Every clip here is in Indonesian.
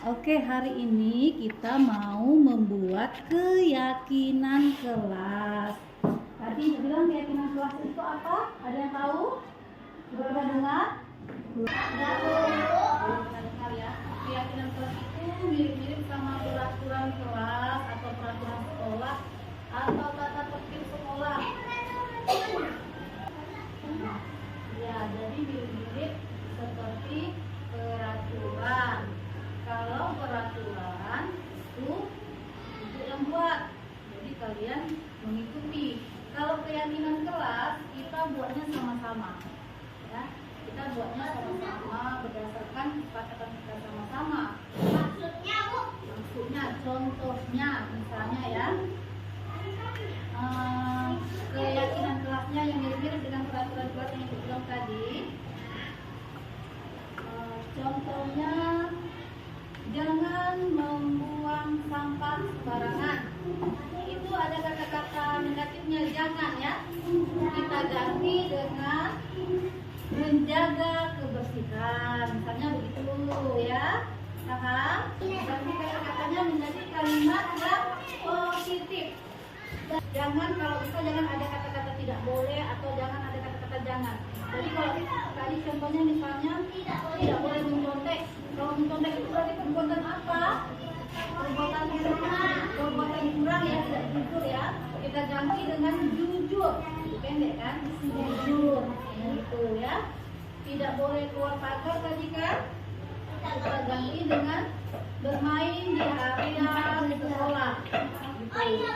Oke, hari ini kita mau membuat keyakinan kelas. Tadi bilang keyakinan kelas itu apa? Ada yang tahu? Sudah pernah dengar? Dengar ya. Keyakinan kelas itu mirip-mirip sama peraturan kelas atau peraturan sekolah atau tata tertib sekolah. Ya, jadi mirip-mirip seperti peraturan. Kalau peraturan itu yang buat, jadi kalian mengikuti. Kalau keyakinan kelas kita buatnya sama-sama, ya. Kita buatnya sama-sama berdasarkan kesepakatan kita sama-sama. Maksudnya bu? Maksudnya, contohnya, misalnya ya, keyakinan kelasnya yang mirip-mirip dengan peraturan kelas yang kita bilang tadi. Contohnya, jangan membuang sampah sembarangan. Itu ada kata-kata negatifnya, jangan ya. Kita ganti dengan menjaga kebersihan. Misalnya begitu ya. Paham? Ganti kata-katanya menjadi kalimat yang positif. Jangan, kalau bisa jangan ada kata-kata tidak boleh atau jangan ada kata-kata jangan. Jadi kalau tadi contohnya misalnya tidak boleh mencontek. Kalau mencontek itu berarti perbuatan apa? Perbuatan curang ya, tidak jujur ya. Kita ganti dengan jujur. Pendek kan? Jujur. Gitu ya. Tidak boleh keluar pagar tadi kan? Kita ganti dengan bermain di area di sekolah. Gitu.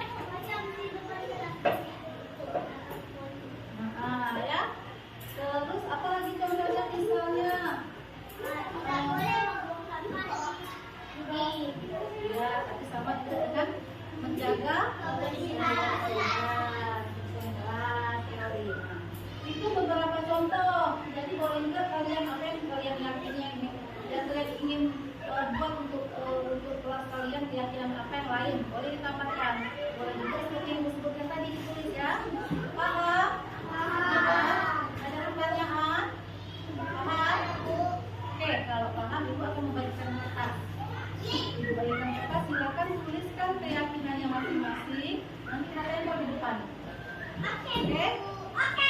Nah, ya. Terus apa lagi contohnya misalnya? Ya, tapi sama juga dengan menjaga teori. Itu beberapa contoh. Jadi boleh juga kalian apa yang kalian yakini yang kalian ingin buat untuk kelas kalian, keyakinan apa yang lain boleh ditambahkan. Boleh juga seperti yang disebutkan tadi ditulis ya. Paham? Ada pertanyaan? Paham? Oke, kalau paham ibu akan membagikan kertas. Ibu bagikan kertas, silakan tuliskan keyakinannya masing-masing. Nanti kalian mau di depan. Oke? Paham?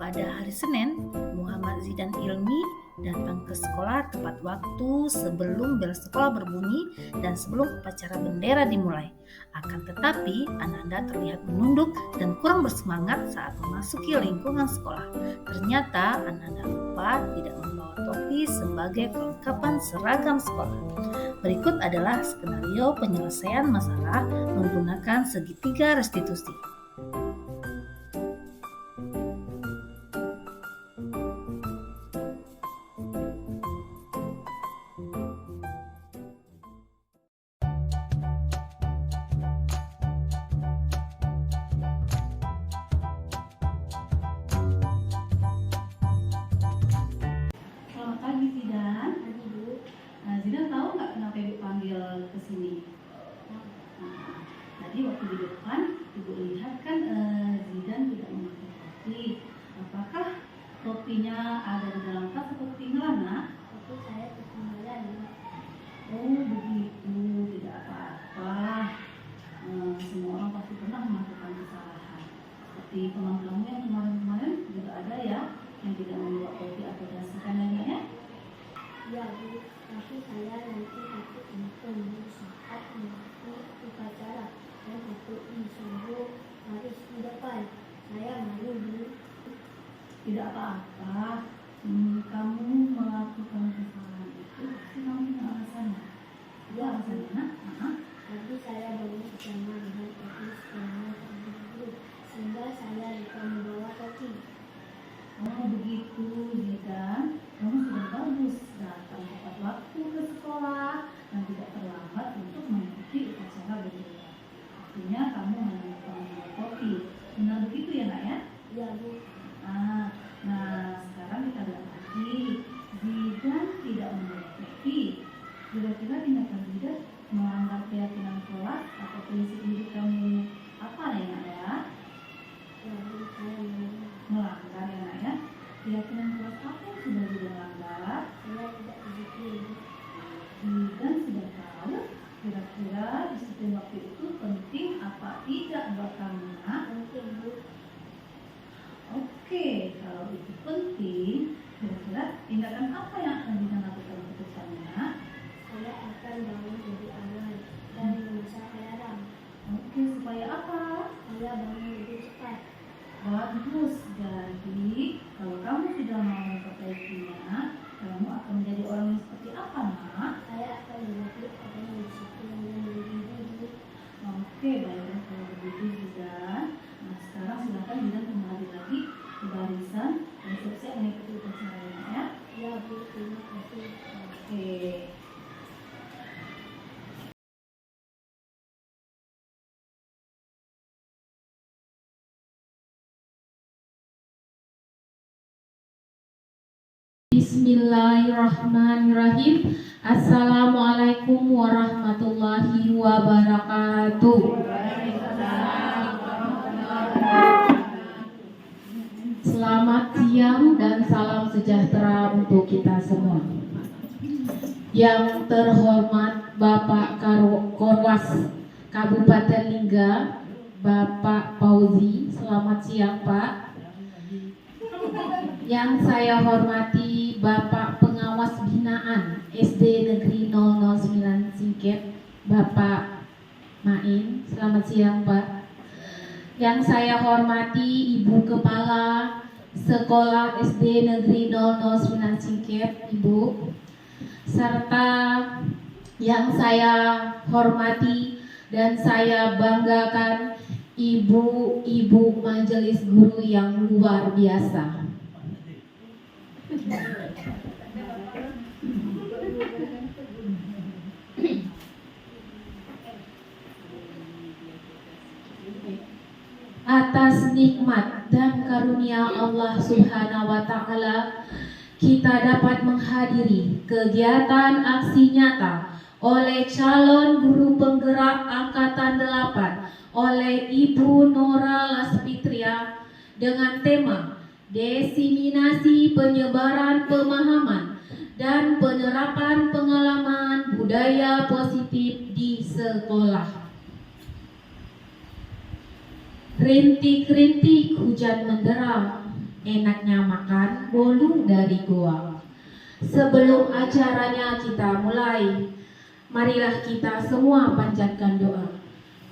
Pada hari Senin, Muhammad Zidan Ilmi datang ke sekolah tepat waktu sebelum bel sekolah berbunyi dan sebelum upacara bendera dimulai. Akan tetapi, Ananda terlihat menunduk dan kurang bersemangat saat memasuki lingkungan sekolah. Ternyata Ananda lupa tidak membawa topi sebagai kelengkapan seragam sekolah. Berikut adalah skenario penyelesaian masalah menggunakan segitiga restitusi. Zidan tahu nggak kenapa ibu panggil ke sini? Nah, tadi waktu di depan ibu lihat kan Zidan tidak memakai topi. Apakah topinya ada di dalam tas atau ketinggalan, nak? Tapi saya ketinggalan. Oh begitu, tidak apa-apa. Semua orang pasti pernah melakukan kesalahan. Seperti teman kamu yang kemarin-kemarin juga ada ya yang tidak membawa topi atau jas hujannya ya? Ya Bu, tapi saya nanti takut untuk saat mengikuti upacara dan takut disuruh baris di depan. Saya malu Bu. Tidak apa-apa. Kamu melakukan kesalahan itu pasti kamu punya alasannya. Ya Alasannya, nak? Tadi saya baru bersama dengan topi sekolah dulu, sehingga saya lupa membawa topi. Oh begitu, Zidan. Kamu sudah bagus datang tepat waktu ke sekolah dan tidak terlambat untuk mengikuti upacara bendera. Artinya kamu hanya lupa membawa topi. Benar begitu ya, nak ya? Ya Bu. Nah sekarang kita lihat lagi. Zidan tidak membawa topi. Kira-kira tindakan tidak melanggar keyakinan kelas atau prinsip hidup kamu apa ya nak ya? Lalu saya menolak. Melanggar ya nak ya? Keyakinan kelas apa yang sudah tidak langgar? Saya tidak berzikir. Dan sudah tahu kira-kira disiplin waktu itu penting apa tidak buat kamu nak? Penting Bu. Oke, kalau itu penting, kira-kira tindakan apa yang akan bisa lakukan untuk kamu nak? Saya akan bangun lebih awal dan memasak alarm. Oke, supaya apa? Saya bangun lebih cepat. Bagus, jadi kalau kamu sudah mau memperbaikinya, kamu akan menjadi orang yang seperti apa nak? Saya akan menjadi orang yang disiplin dan berdiri. Oke, baiklah kalau begitu Zidan. Nah sekarang silakan Zidan kembali lagi ke barisan dan siap-siap mengikuti upacaranya ya. Ya Bu, terima kasih. Oke. Bismillahirrahmanirrahim. Assalamualaikum warahmatullahi wabarakatuh. Selamat siang dan salam sejahtera untuk kita semua. Yang terhormat Bapak Korwas Kabupaten Lingga, Bapak Fauzi, selamat siang Pak. Yang saya hormati Bapak Pengawas Binaan SD Negeri 009 Singket, Bapak Main, selamat siang Pak. Yang saya hormati Ibu Kepala Sekolah SD Negeri 009 Singket, Ibu, serta yang saya hormati dan saya banggakan ibu-ibu majelis guru yang luar biasa. Atas nikmat dan karunia Allah Subhanahu wa Ta'ala, kita dapat menghadiri kegiatan aksi nyata oleh calon guru penggerak angkatan 8 oleh Ibu Nora Laspitria dengan tema Diseminasi Penyebaran Pemahaman dan Penerapan Pengalaman Budaya Positif di Sekolah. Rintik-rintik hujan menderam, enaknya makan bolu dari goa. Sebelum acaranya kita mulai, marilah kita semua panjatkan doa.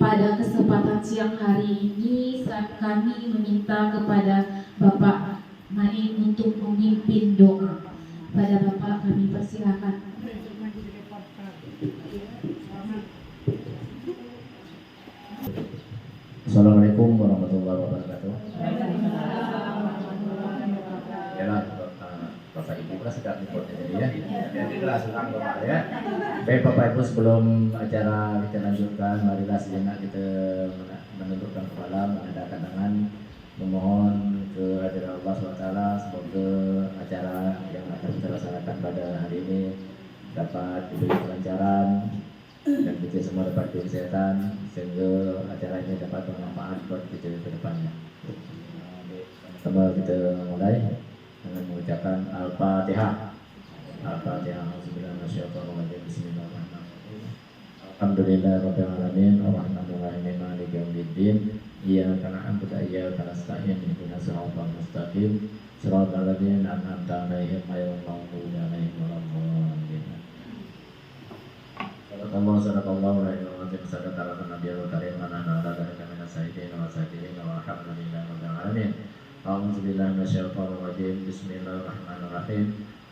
Pada kesempatan siang hari ini, kami meminta kepada Bapak Main untuk memimpin doa. Pada Bapak kami persilakan. Assalamualaikum warahmatullahi wabarakatuh. Ya lah, Bapak Ibu kan sedang reportnya jadi ya. Jadi langsung Bapak ya. Baik Bapak Ibu, sebelum acara kita lanjutkan, marilah sejenak kita menundukkan kepala, mengadakan tangan, memohon kehadiran Allah SWT. Semoga acara yang akan kita laksanakan pada hari ini dapat diberi kelancaran dan kita semua dapat kesehatan sehingga acara ini dapat bermanfaat buat kita ke depannya. Pertama kita mulai dengan mengucapkan Al-Fatihah. Al-Fatihah. Bismillahirrahmanirrahim. Bismillahirrahmanirrahim. Alhamdulillahirabbil alamin, arrahmanirrahim, maliki yaumiddin. Iyyaka na'budu wa iyyaka nasta'in. Ihdinas siratal mustaqim. Shiratal ladzina an'amta 'alaihim ghairil maghdubi 'alaihim waladdallin. Allah sallallahu alaihi wa sallam sadaqallahu nabiyul karim wa nahnu ala dzalika minas syahidin wa syakirin walhamdulillahi rabbil alamin. A'udzu billahi minasyaitonir rajim. Bismillahirrahmanirrahim.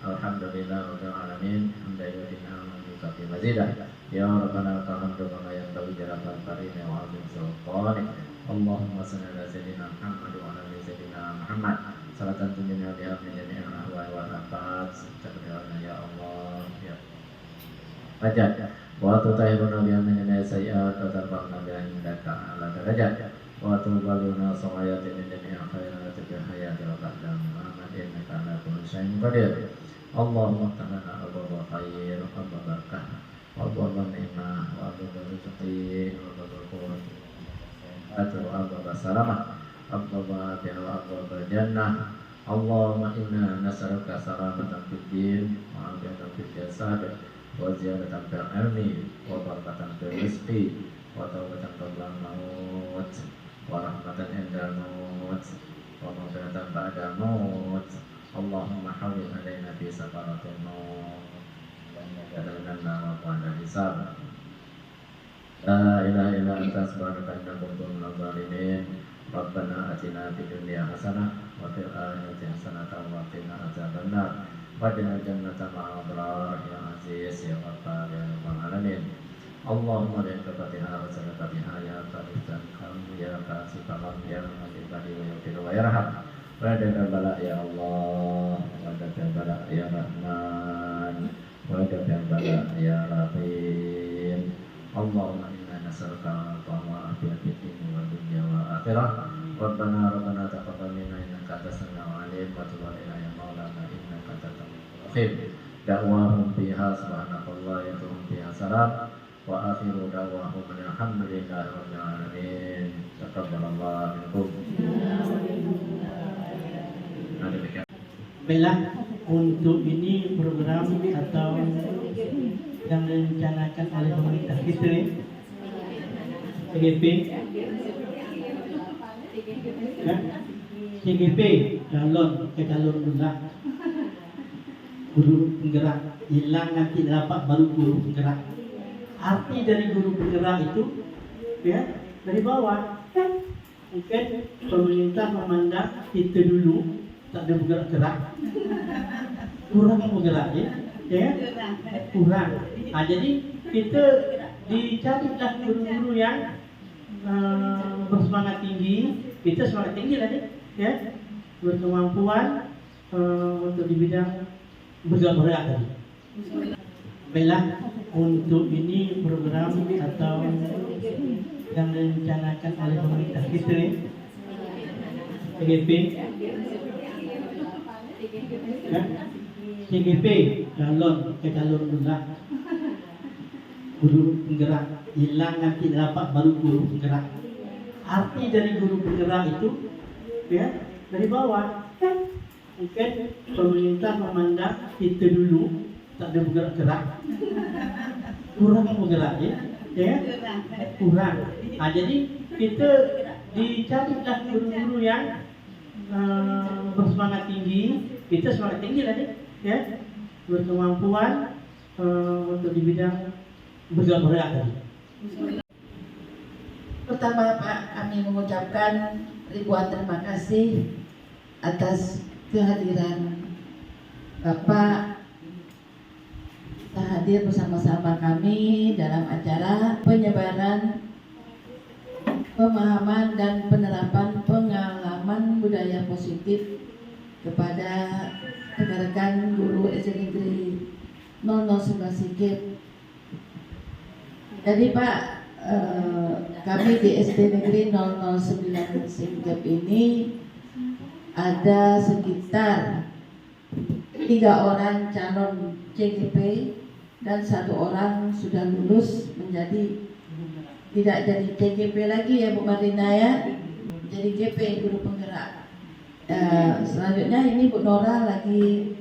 Alhamdulillahi rabbil alamin. Hamdalillah wa yukafi mazidah. Ya rabbana lakal hamdu kama yanbaghi li jalali karimika wa 'azimi sultanik. Allahumma shalli ala sayyidina Muhammad wa ala ali sayyidina Muhammad. Salatan tunjina biha min jami'il ahwali wal afat. Ya Allah ya Hajat. wa tutahhiruna biha min sayyi'at wa tarfa'una biha indaka a'la darajat wa tuballighuna sawayatin min jami'i khairati fi hayati wa ba'da Muhammad innaka ala kulli syai'in qadir. Allahumma tanana abwaaba khair wa abwaaba barakah wa abwaaba ni'mah wa abwaaba rizqi wa abwaaba quwwati wa abwaaba salamah wa abwaaba biha wa abwaaba jannah. Allahumma inna nas'aluka salamatan fid din wa afiyatan fil jasad wa ziyadatan fil ilmi wa barakatan fil rizqi wa tawbatan qabla al-maut wa rahmatan inda al-maut wa maghfiratan ba'da al-maut. Allahumma hawwin alaina fi sakaratil maut wa najjalna wa qala hisab. La ilaha illa anta subhanaka inna kuntu minadh dhalimin. Rabbana atina fid dunya hasanah wa fil akhirati hasanah wa qina adzabannar. Waj'alna jannata ma'al abrar ya aziz ya ghaffar ya rabbal alamin. Allahumma la ilaha wa sallallahu biha ya qadiran ya kasifan ya mabadi wa yaqdir wa yarham. Wa dafa bala ya Allah wa dafa bala ya Rahman wa dafa bala ya Rahim. Allahumma inna nas'aluka al-afiyata fid din wa dunya wa akhirah. Rabbana taqabbal minna innaka antas samiul alim wa tub alaina ya maulana innaka antat tawwabur rahim. Da'wahum fiha subhanallahi wa fiha salam wa akhiru da'wahum alhamdulillahi rabbil alamin. Taqabbalallahu minkum. Baiklah, untuk ini program atau yang direncanakan oleh pemerintah kita CGP CGP calon pula guru penggerak, hilang nanti dapat baru guru penggerak. Arti dari guru penggerak itu ya dari bawah. Mungkin pemerintah memandang kita dulu tak ada bergerak-gerak, kurang bergerak ya kurang. Jadi kita dicarilah guru-guru yang bersemangat tinggi. Kita semangat tinggi tadi ya, berkemampuan untuk di bidang bergerak tadi. Baiklah, untuk ini program atau yang direncanakan oleh pemerintah kita CGP CGP calon pula guru penggerak, hilang nanti dapat baru guru penggerak. Arti dari guru penggerak itu ya dari bawah. Mungkin pemerintah memandang kita dulu tak ada bergerak-gerak, kurang bergerak ya kurang. Jadi kita dicarilah guru-guru yang bersemangat tinggi. Kita semangat tinggi tadi ya, berkemampuan untuk di bidang bergerak tadi. Pertama Pak, kami mengucapkan ribuan terima kasih atas kehadiran Bapak hadir bersama-sama kami dalam acara penyebaran pemahaman dan penerapan pengalaman budaya positif kepada rekan-rekan guru SD Negeri 009 Singkep. Jadi Pak, kami di SD Negeri 009 Singkep ini ada sekitar 3 orang calon CGP dan 1 orang sudah lulus menjadi tidak jadi CGP lagi ya Bu Marina ya, jadi GP guru penggerak. Selanjutnya ini Bu Nora lagi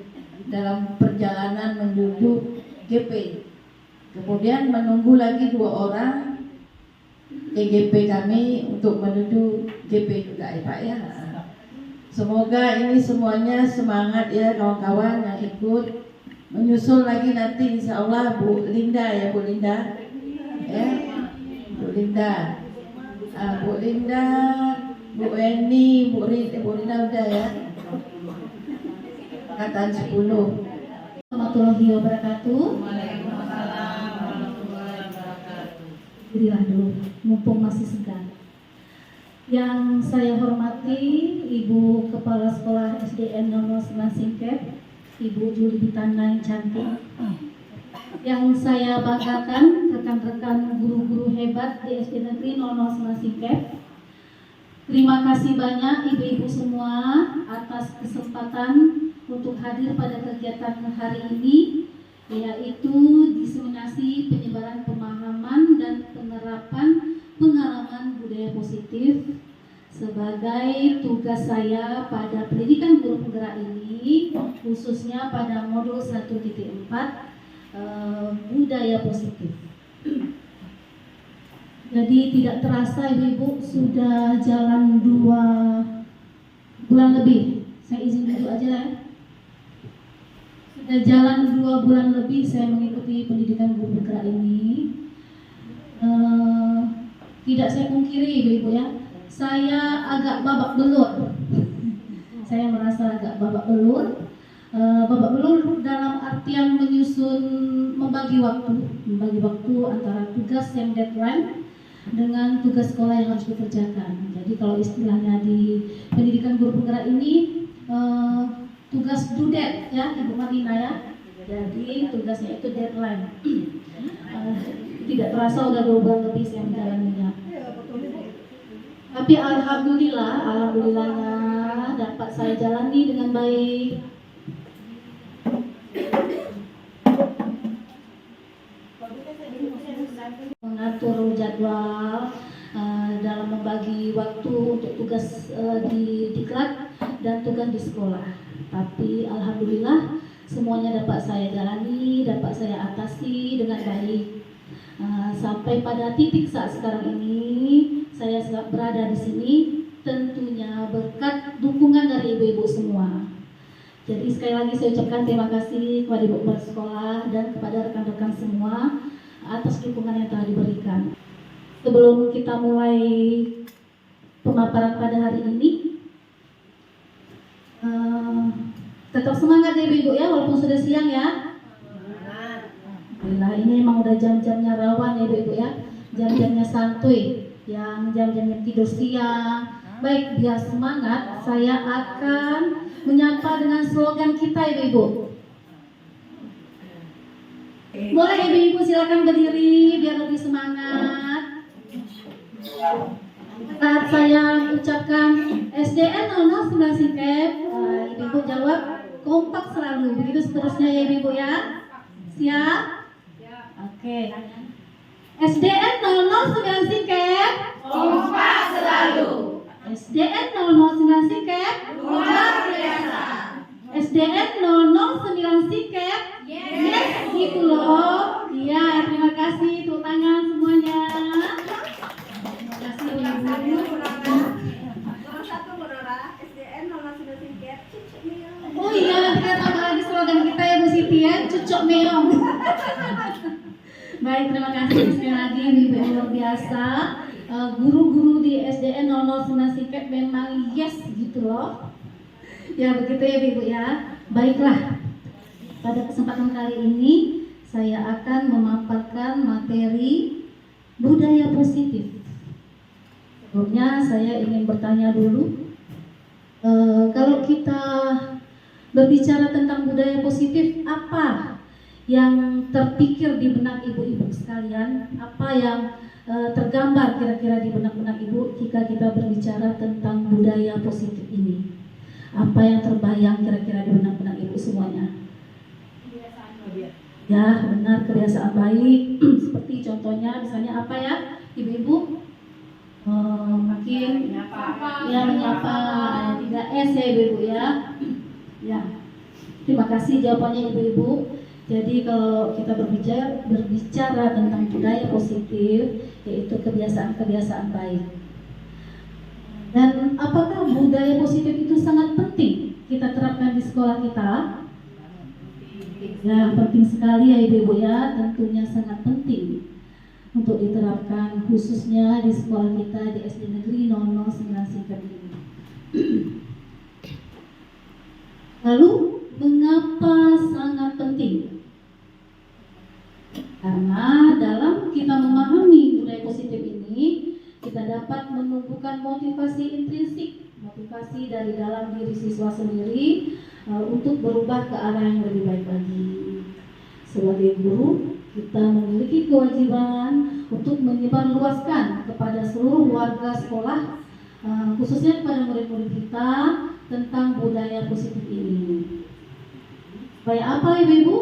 dalam perjalanan menuju GP. Kemudian menunggu lagi 2 orang CGP kami untuk menuju GP juga ya Pak ya. Semoga ini semuanya semangat ya kawan-kawan yang ikut. Menyusul lagi nanti insya Allah Bu Linda ya Bu Linda ya, Bu Linda, Bu Linda, Bu Eni, Bu Rina udah ya, angkatan 10. Warahmatullahi wabarakatuh. Berilah dulu, mumpung masih segar. Yang saya hormati Ibu Kepala Sekolah SDN 009 Singkep, Ibu Juli Bitana yang cantik. yang saya banggakan rekan-rekan guru-guru hebat di SD Negeri 00 Singkep. Terima kasih banyak ibu-ibu semua atas kesempatan untuk hadir pada kegiatan hari ini, yaitu diseminasi penyebaran pemahaman dan penerapan pengalaman budaya positif sebagai tugas saya pada pendidikan guru penggerak ini, khususnya pada modul 1.4 budaya positif. Jadi tidak terasa ibu-ibu sudah jalan 2 bulan lebih. Saya izin dulu aja ya. Sudah jalan 2 bulan lebih saya mengikuti pendidikan guru penggerak ini. Tidak saya pungkiri ibu-ibu ya, saya agak babak belur. Saya merasa agak babak belur. Babak belur dalam artian membagi waktu antara tugas yang deadline dengan tugas sekolah yang harus dikerjakan. Jadi kalau istilahnya di pendidikan guru penggerak ini tugas due date ya Ibu Marina ya. Jadi tugasnya itu deadline. Tidak terasa udah 2 bulan lebih saya menjalaninya. Tapi alhamdulillahnya dapat saya jalani dengan baik. Mengatur jadwal dalam membagi waktu untuk tugas di diklat dan tugas di sekolah. Tapi alhamdulillah semuanya dapat saya jalani, dapat saya atasi dengan baik. Sampai pada titik saat sekarang ini saya berada di sini tentunya berkat dukungan dari ibu-ibu semua. Jadi sekali lagi saya ucapkan terima kasih kepada ibu kepala sekolah dan kepada rekan-rekan semua atas dukungan yang telah diberikan. Sebelum kita mulai pemaparan pada hari ini, tetap semangat ya ibu-ibu ya, walaupun sudah siang ya. Alhamdulillah, ini emang udah jam-jamnya rawan ya ibu-ibu ya, jam-jamnya santuy, yang jam-jamnya tidur siang. Baik, biar semangat, saya akan menyapa dengan slogan kita ibu-ibu. Boleh ibu-ibu silakan berdiri biar lebih semangat. Saat saya ucapkan SDN 00 Singkep, ibu-ibu jawab kompak selalu. Begitu seterusnya ya ibu-ibu ya. Siap? Oke. SDN 00 Singkep, Kompak selalu. SDN 00 Singkep, Luar biasa. SDN 00 Singkep, yes gitu loh. Iya, terima kasih. Tepuk tangan semuanya. Terima kasih ibu. Oh iya, kita tambah lagi slogan kita ya Bu Siti ya, cucok meong. Baik, terima kasih sekali lagi ibu luar biasa. Guru-guru di SDN 00 Singkep memang yes gitu loh. Ya begitu ya ibu ya. Baiklah, pada kesempatan kali ini saya akan memaparkan materi budaya positif. Sebelumnya saya ingin bertanya dulu, kalau kita berbicara tentang budaya positif, apa yang terpikir di benak ibu-ibu sekalian? Apa yang tergambar kira-kira di benak-benak ibu jika kita berbicara tentang budaya positif ini? Apa yang terbayang kira-kira di benak-benak ibu semuanya? Ya, benar, kebiasaan baik. Seperti contohnya misalnya apa ya ibu-ibu? Makin ya menyapa, 3S ya ibu-ibu ya. Ya, terima kasih jawabannya ibu-ibu. Jadi kalau kita berbicara tentang budaya positif, yaitu kebiasaan-kebiasaan baik. Dan apakah budaya positif itu sangat penting kita terapkan di sekolah kita? Ya, penting sekali ya ibu-ibu ya, tentunya sangat penting untuk diterapkan khususnya di sekolah kita di SD Negeri 00 Singkep ini. Lalu, mengapa sangat penting? Karena dalam kita memahami budaya positif ini, kita dapat menumbuhkan motivasi intrinsik, motivasi dari dalam diri siswa sendiri untuk berubah ke arah yang lebih baik lagi. Sebagai guru, kita memiliki kewajiban untuk menyebarluaskan kepada seluruh warga sekolah, khususnya kepada murid-murid kita, tentang budaya positif ini. Supaya apa, Ibu-ibu?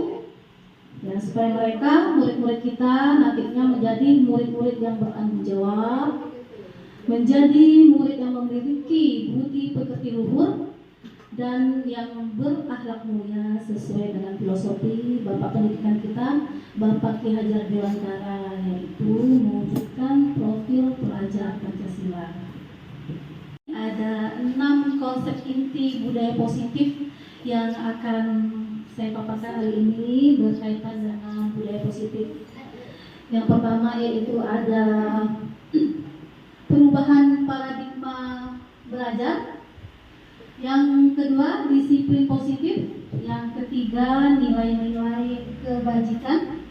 Ya, supaya mereka, murid-murid kita, nantinya menjadi murid-murid yang bertanggung jawab, menjadi murid yang memiliki budi pekerti luhur, dan yang berakhlak mulia sesuai dengan filosofi Bapak Pendidikan kita, Bapak Ki Hajar Dewantara, yaitu mewujudkan profil pelajar Pancasila. Ada 6 konsep inti budaya positif yang akan saya paparkan hari ini berkaitan dengan budaya positif. Yang pertama yaitu ada perubahan paradigma belajar. Yang kedua, disiplin positif. Yang ketiga, nilai-nilai kebajikan.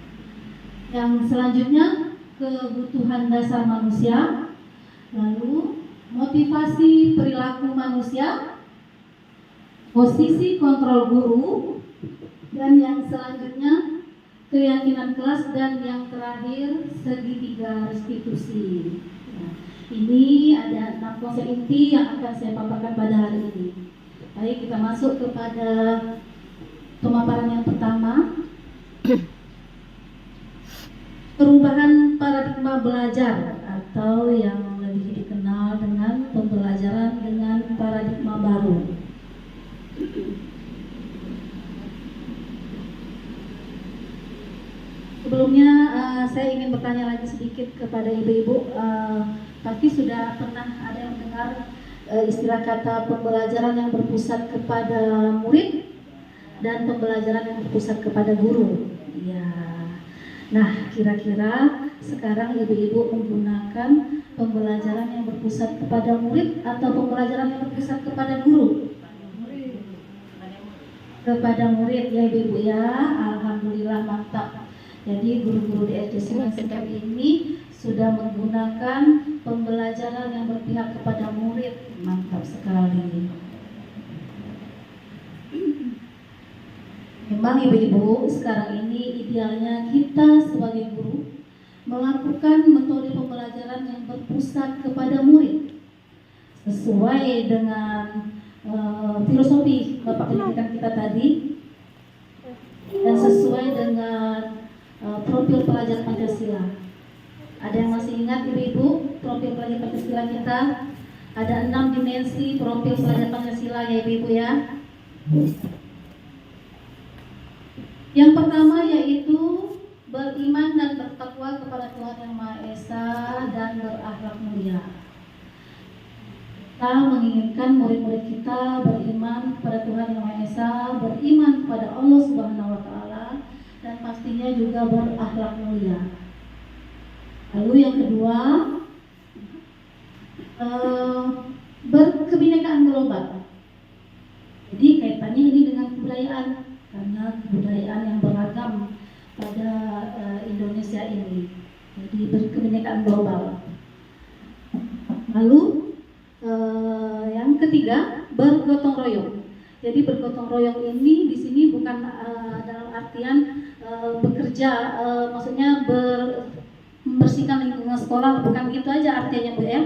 Yang selanjutnya, kebutuhan dasar manusia. Lalu, motivasi perilaku manusia. Posisi kontrol guru. Dan yang selanjutnya, keyakinan kelas. Dan yang terakhir, segitiga restitusi. Ini ada 6 konsep inti yang akan saya paparkan pada hari ini. Baik, kita masuk kepada pemaparan yang pertama. Perubahan paradigma belajar atau yang lebih dikenal dengan pembelajaran dengan paradigma baru. Sebelumnya saya ingin bertanya lagi sedikit kepada ibu-ibu. Pasti sudah pernah ada yang mendengar istilah kata pembelajaran yang berpusat kepada murid dan pembelajaran yang berpusat kepada guru. Ya. Nah, kira-kira sekarang ibu-ibu menggunakan pembelajaran yang berpusat kepada murid atau pembelajaran yang berpusat kepada guru? Kepada murid ya ibu-ibu ya. Alhamdulillah, mantap. Jadi guru-guru di SD Sungai ini sudah menggunakan pembelajaran yang berpihak kepada murid. Mantap sekali. Memang ibu-ibu, sekarang ini idealnya kita sebagai guru melakukan metode pembelajaran yang berpusat kepada murid sesuai dengan filosofi Bapak Pendidikan kita tadi dan sesuai dengan profil pelajar Pancasila. Ada yang masih ingat ibu-ibu profil pelajar Pancasila kita? Ada 6 dimensi profil pelajar Pancasila ya ibu-ibu ya. Yang pertama yaitu beriman dan bertakwa kepada Tuhan Yang Maha Esa dan berakhlak mulia. Kita menginginkan murid-murid kita beriman kepada Tuhan Yang Maha Esa, beriman kepada Allah Subhanahu wa Ta'ala, dan pastinya juga berakhlak mulia. Lalu yang kedua, berkebinekaan global. Jadi kaitannya ini dengan kebudayaan, karena kebudayaan yang beragam pada Indonesia ini. Jadi berkebinekaan global. Lalu yang ketiga, bergotong royong. Jadi bergotong royong ini di sini bukan dalam artian bekerja, maksudnya membersihkan lingkungan sekolah, bukan gitu aja artinya Bu ya.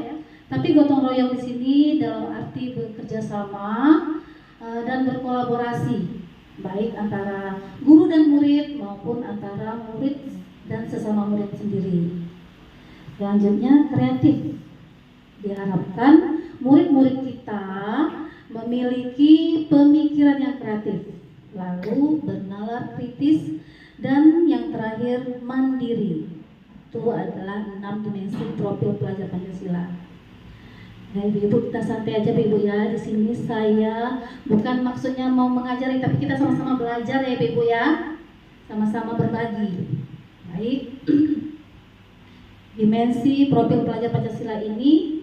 Tapi gotong royong di sini dalam arti bekerja sama dan berkolaborasi, baik antara guru dan murid maupun antara murid dan sesama murid sendiri. Selanjutnya kreatif. Diharapkan murid-murid kita memiliki pemikiran yang kreatif, lalu bernalar kritis, dan yang terakhir mandiri. Itu adalah 6 dimensi profil pelajar Pancasila. Nah ibu-ibu, kita santai aja ibu ya. Di sini saya bukan maksudnya mau mengajari, tapi kita sama-sama belajar ya ibu ya, sama-sama berbagi. Baik. Dimensi profil pelajar Pancasila ini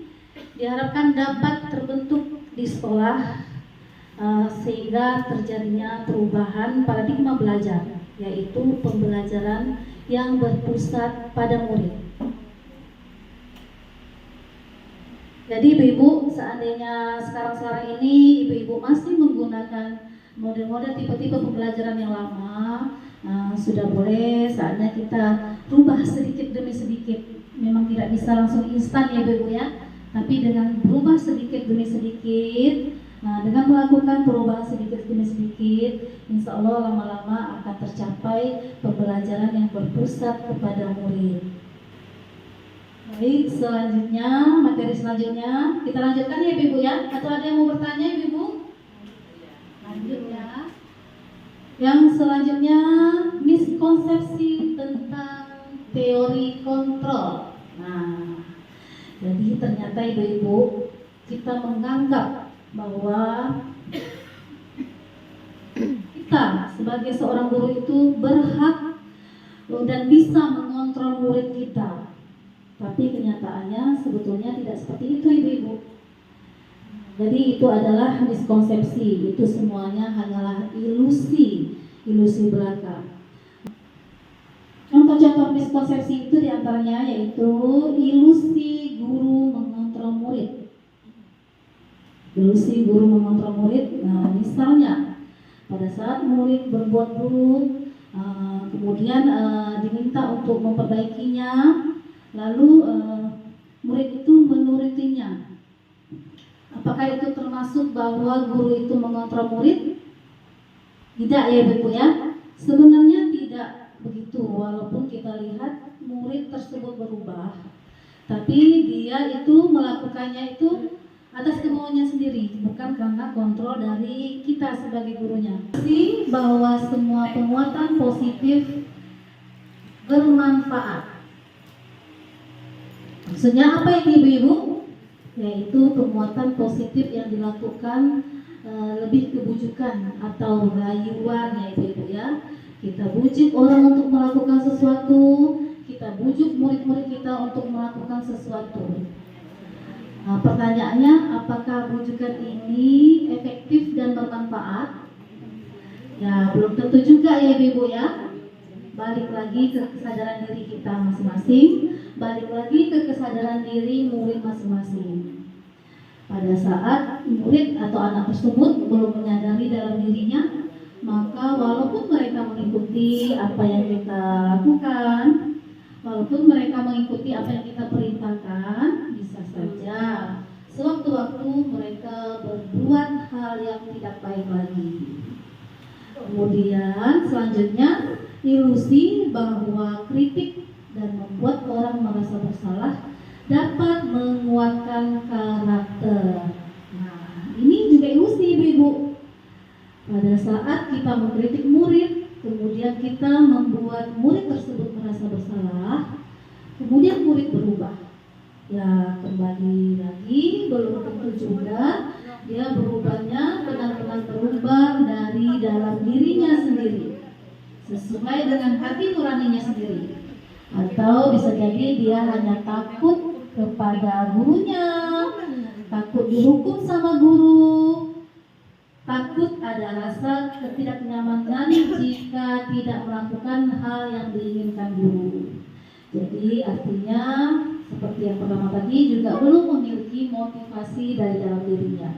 diharapkan dapat terbentuk di sekolah sehingga terjadinya perubahan paradigma belajar, yaitu pembelajaran yang berpusat pada murid. Jadi ibu-ibu, seandainya sekarang ini ibu-ibu masih menggunakan model-model tipe-tipe pembelajaran yang lama, sudah boleh saatnya kita rubah sedikit demi sedikit. Memang tidak bisa langsung instan ya Ibu ya, tapi dengan berubah sedikit demi sedikit, dengan melakukan perubahan sedikit demi sedikit, insya Allah lama-lama akan tercapai pembelajaran yang berpusat kepada murid. Baik, selanjutnya, materi selanjutnya kita lanjutkan ya Ibu ya, atau ada yang mau bertanya Ibu? Lanjut ya. Yang selanjutnya, miskonsepsi tentang teori kontrol. Nah, jadi ternyata Ibu-ibu, kita menganggap bahwa kita sebagai seorang guru itu berhak dan bisa mengontrol murid kita. Tapi kenyataannya sebetulnya tidak seperti itu Ibu-ibu. Jadi itu adalah miskonsepsi, itu semuanya hanyalah ilusi belaka. Contoh-contoh miskonsepsi itu diantaranya yaitu ilusi guru mengontrol murid. Ilusi guru mengontrol murid, nah misalnya pada saat murid berbuat buruk, kemudian diminta untuk memperbaikinya, lalu murid itu menurutinya. Apakah itu termasuk bahwa guru itu mengontrol murid? Tidak ya Ibu ya. Sebenarnya tidak begitu, walaupun kita lihat murid tersebut berubah, tapi dia itu melakukannya itu atas kemauannya sendiri, bukan karena kontrol dari kita sebagai gurunya. Jadi bahwa semua penguatan positif bermanfaat. Maksudnya apa ini Ibu-ibu? Yaitu penguatan positif yang dilakukan lebih kebujukan atau rayuan ya Ibu-ibu ya. Kita bujuk orang untuk melakukan sesuatu, kita bujuk murid-murid kita untuk melakukan sesuatu. Pertanyaannya, apakah bujukan ini efektif dan bermanfaat? Ya, belum tentu juga ya Ibu ya. Balik lagi ke kesadaran diri kita masing-masing, balik lagi ke kesadaran diri murid masing-masing. Pada saat murid atau anak tersebut belum menyadari dalam dirinya, maka walaupun mereka mengikuti apa yang kita lakukan, walaupun mereka mengikuti apa yang kita perintahkan, bisa saja sewaktu-waktu mereka berbuat hal yang tidak baik lagi. Kemudian selanjutnya, ilusi bahwa kritik dan membuat orang merasa bersalah dapat menguatkan karakter. Nah, ini juga ilusi Ibu. Pada saat kita mengkritik murid, kemudian kita membuat murid tersebut merasa bersalah, kemudian murid berubah. Ya, kembali lagi belum tentu juga dia berubahnya benar-benar berubah dari dalam dirinya sendiri, sesuai dengan hati nuraninya sendiri. Atau bisa jadi dia hanya takut kepada gurunya, takut dihukum sama guru, takut ada rasa ketidaknyamanan jika tidak melakukan hal yang diinginkan guru. Jadi artinya seperti yang pertama tadi juga belum memiliki motivasi dari dalam dirinya.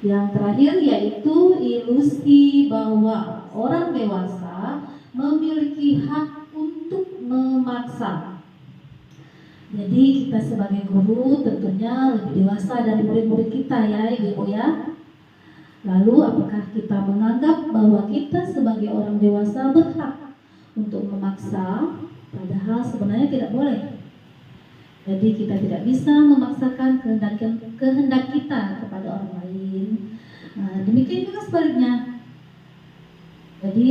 Yang terakhir yaitu ilusi bahwa orang dewasa memiliki hak untuk memaksa. Jadi kita sebagai guru tentunya lebih dewasa dari murid-murid kita ya Ibu ya. Lalu apakah kita menganggap bahwa kita sebagai orang dewasa berhak untuk memaksa? Padahal sebenarnya tidak boleh. Jadi kita tidak bisa memaksakan kehendak kita kepada orang lain. Nah, demikian juga sebaliknya. Jadi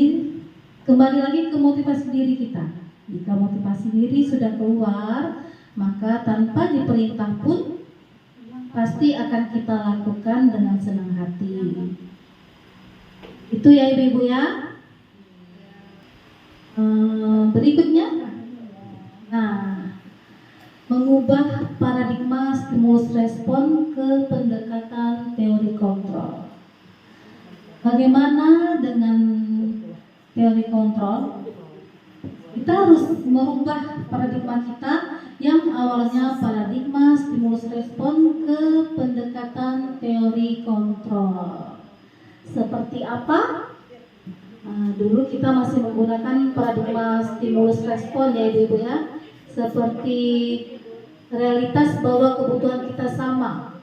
kembali lagi ke motivasi diri kita. Jika motivasi diri sudah keluar, maka tanpa diperintah pun pasti akan kita lakukan dengan senang hati. Itu ya Ibu-ibu ya. Berikutnya, mengubah paradigma stimulus respon ke pendekatan teori kontrol. Bagaimana dengan teori kontrol? Kita harus merubah paradigma kita yang awalnya paradigma stimulus respon ke pendekatan teori kontrol. Seperti apa? Dulu kita masih menggunakan paradigma stimulus respon ya Ibu ya, seperti realitas bahwa kebutuhan kita sama.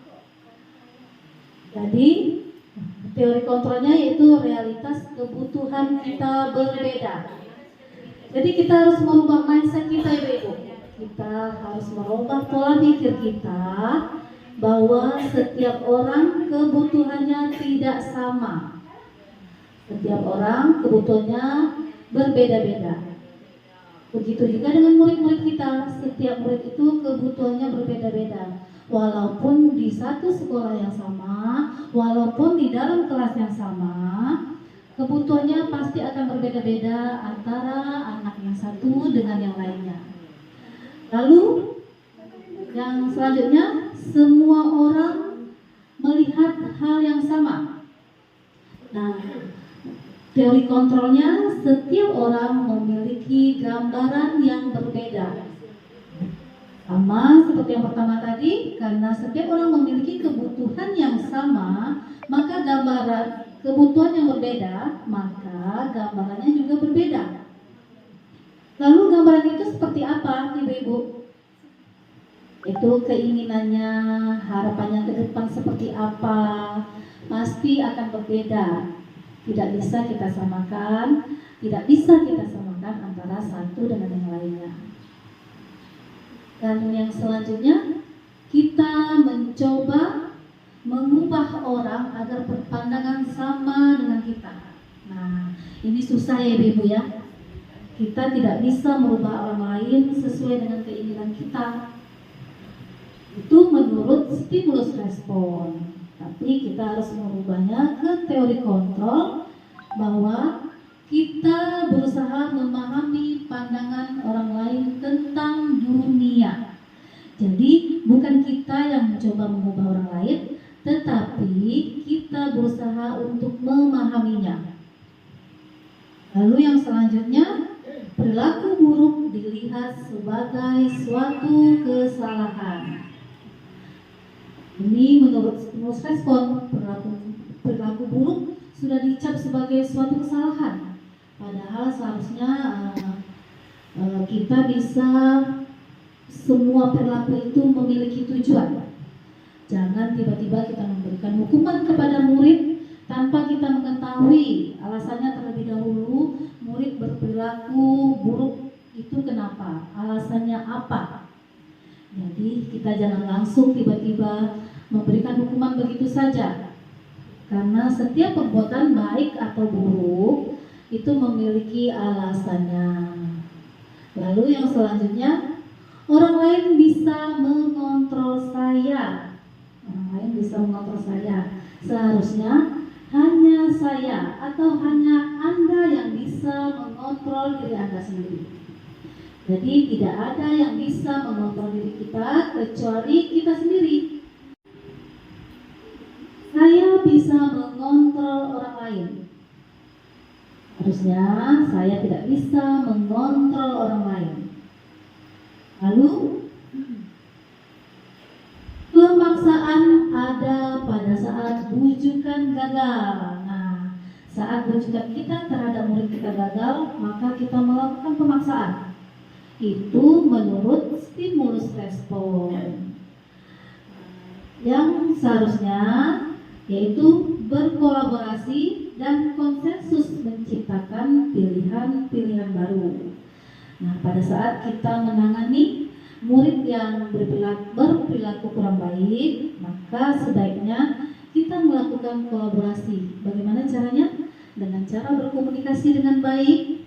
Jadi teori kontrolnya yaitu realitas kebutuhan kita berbeda. Jadi kita harus merubah mindset kita Ibu. Kita harus merubah pola pikir kita bahwa setiap orang kebutuhannya tidak sama. Setiap orang kebutuhannya berbeda-beda. Begitu juga dengan murid-murid kita. Setiap murid itu kebutuhannya berbeda-beda. Walaupun di satu sekolah yang sama, walaupun di dalam kelas yang sama, kebutuhannya pasti akan berbeda-beda antara anak yang satu dengan yang lainnya. Lalu yang selanjutnya, semua orang melihat hal yang sama. Nah, teori kontrolnya, setiap orang memiliki gambaran yang berbeda. Sama seperti yang pertama tadi, karena setiap orang memiliki kebutuhan yang sama, maka gambaran kebutuhan yang berbeda, maka gambarannya juga berbeda. Lalu gambaran itu seperti apa, Ibu-ibu? Itu keinginannya, harapannya ke depan seperti apa, pasti akan berbeda. Tidak bisa kita samakan antara satu dengan yang lainnya. Dan yang selanjutnya, kita mencoba mengubah orang agar berpandangan sama dengan kita. Nah, ini susah ya Ibu ya. Kita tidak bisa merubah orang lain sesuai dengan keinginan kita. Itu menurut stimulus respon. Tapi kita harus merubahnya ke teori kontrol, bahwa kita berusaha memahami pandangan orang lain tentang dunia. Jadi bukan kita yang mencoba mengubah orang lain, tetapi kita berusaha untuk memahaminya. Lalu yang selanjutnya, perilaku buruk dilihat sebagai suatu kesalahan. Ini menurut stimulus respon, perilaku buruk sudah dicap sebagai suatu kesalahan. Padahal seharusnya kita bisa, semua perilaku itu memiliki tujuan. Jangan tiba-tiba kita memberikan hukuman kepada murid tanpa kita mengetahui alasannya terlebih dahulu. Murid berperilaku buruk itu kenapa? Alasannya apa? Jadi kita jangan langsung tiba-tiba memberikan hukuman begitu saja. Karena setiap perbuatan baik atau buruk itu memiliki alasannya. Lalu yang selanjutnya, orang lain bisa mengontrol saya. Orang lain bisa mengontrol saya. Seharusnya hanya saya atau hanya Anda yang bisa mengontrol diri Anda sendiri. Jadi tidak ada yang bisa mengontrol diri kita kecuali kita sendiri. Saya bisa mengontrol orang lain. Harusnya saya tidak bisa mengontrol orang lain. Lalu pemaksaan ada pada saat bujukan gagal. Nah, saat bujukan kita terhadap murid kita gagal, maka kita melakukan pemaksaan. Itu menurut stimulus respon. Yang seharusnya yaitu berkolaborasi dan konsensus menciptakan pilihan-pilihan baru. Nah, pada saat kita menangani murid yang berperilaku kurang baik, maka sebaiknya kita melakukan kolaborasi. Bagaimana caranya? Dengan cara berkomunikasi dengan baik.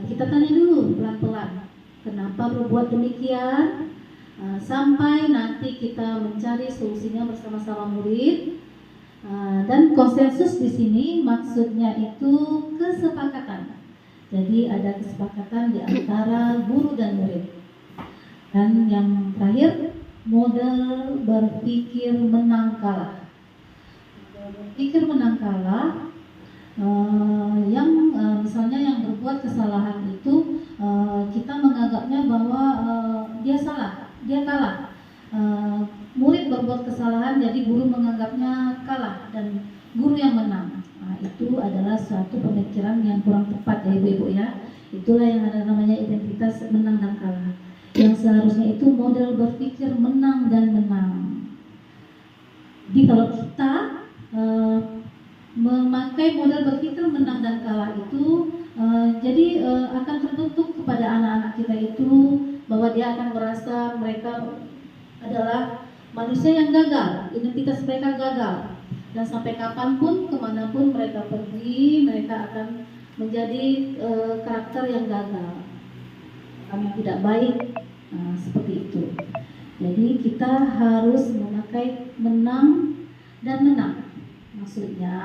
Kita tanya dulu pelan-pelan, kenapa berbuat demikian, sampai nanti kita mencari solusinya bersama-sama murid. Dan konsensus di sini maksudnya itu kesepakatan. Jadi ada kesepakatan di antara guru dan murid. Dan yang terakhir, model berpikir menang kalah. Berpikir menang kalah, misalnya yang berbuat kesalahan itu kita menganggapnya bahwa dia salah, dia kalah. Murid berbuat kesalahan, jadi guru menganggapnya kalah dan guru yang menang. Nah, itu adalah suatu pemikiran yang kurang tepat ya ibu-ibu ya. Itulah yang ada namanya identitas menang dan kalah. Yang seharusnya itu model berpikir menang dan menang. Jadi kalau kita memakai model berpikir menang dan kalah itu jadi akan terbentuk kepada anak-anak kita itu bahwa dia akan merasa mereka adalah manusia yang gagal, identitas mereka gagal, dan sampai kapanpun, kemanapun mereka pergi, mereka akan menjadi karakter yang gagal, kami tidak baik, seperti itu. Jadi kita harus memakai menang dan menang. Maksudnya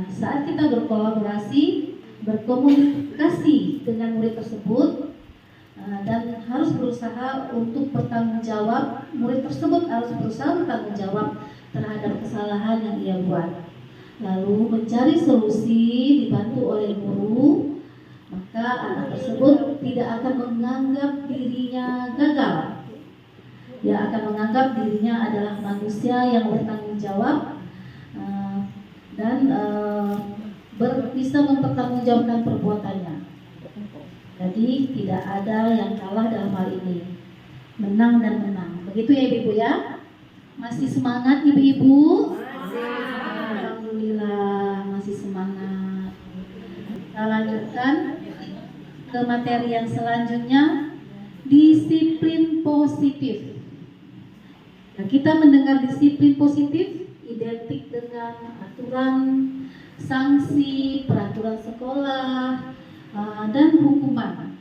saat kita berkolaborasi, berkomunikasi dengan murid tersebut, dan harus berusaha untuk bertanggung jawab, murid tersebut harus berusaha bertanggung jawab terhadap kesalahan yang ia buat, lalu mencari solusi dibantu oleh guru, maka anak tersebut tidak akan menganggap dirinya gagal. Dia akan menganggap dirinya adalah manusia yang bertanggung jawab dan bisa mempertanggungjawabkan perbuatannya. Jadi tidak ada yang kalah dalam hal ini, menang dan menang. Begitu ya ibu ya. Masih semangat ibu-ibu? Alhamdulillah masih semangat. Kita lanjutkan ke materi yang selanjutnya, disiplin positif. Nah, kita mendengar disiplin positif identik dengan aturan, sanksi, peraturan sekolah, dan hukuman.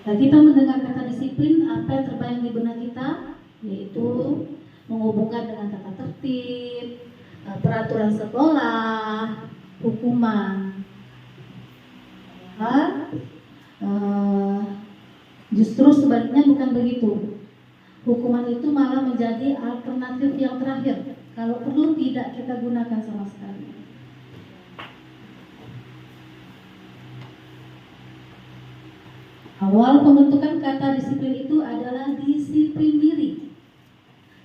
Nah, kita mendengar kata disiplin, apa yang terbayang di benak kita? Yaitu menghubungkan dengan tata tertib, peraturan sekolah, hukuman. Justru sebaliknya bukan begitu. Hukuman itu malah menjadi alternatif yang terakhir. Kalau perlu tidak kita gunakan sama sekali. Awal pembentukan kata disiplin itu adalah disiplin diri.